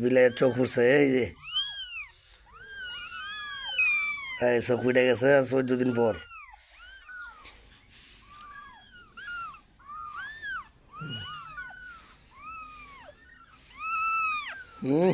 বিলের চোখ উঠছে এই যে এই চোখ উঠে গেছে 14 দিন পর। হুম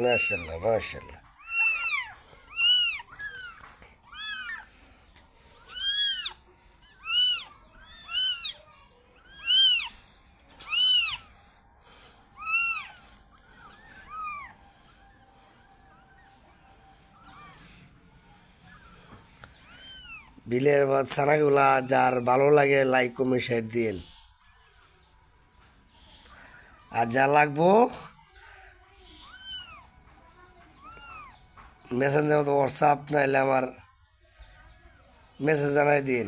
মাশাল্লাহ মাশাল্লাহ। বিলের ছানাগুলা যার ভালো লাগে লাইক কমেন্ট শেয়ার দিন, আর যা লাগবো মেসেঞ্জার মতো হোয়াটসঅ্যাপ নাইলে আমার মেসেজ জানাই দিন,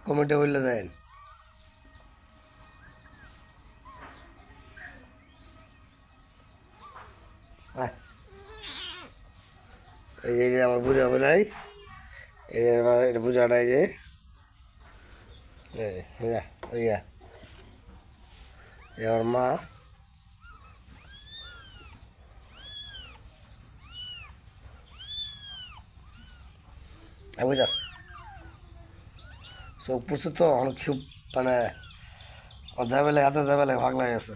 কমেন্টে বললে দেন। এই যে আমার বুঝা বেলাই এই যে এটা বুঝাটাই যে ইয়া আমার মা বুঝাস চোখ পড়ছে তো অনেক খুব মানে যাবে হাতে যাবে ভাগ লাগে আছে।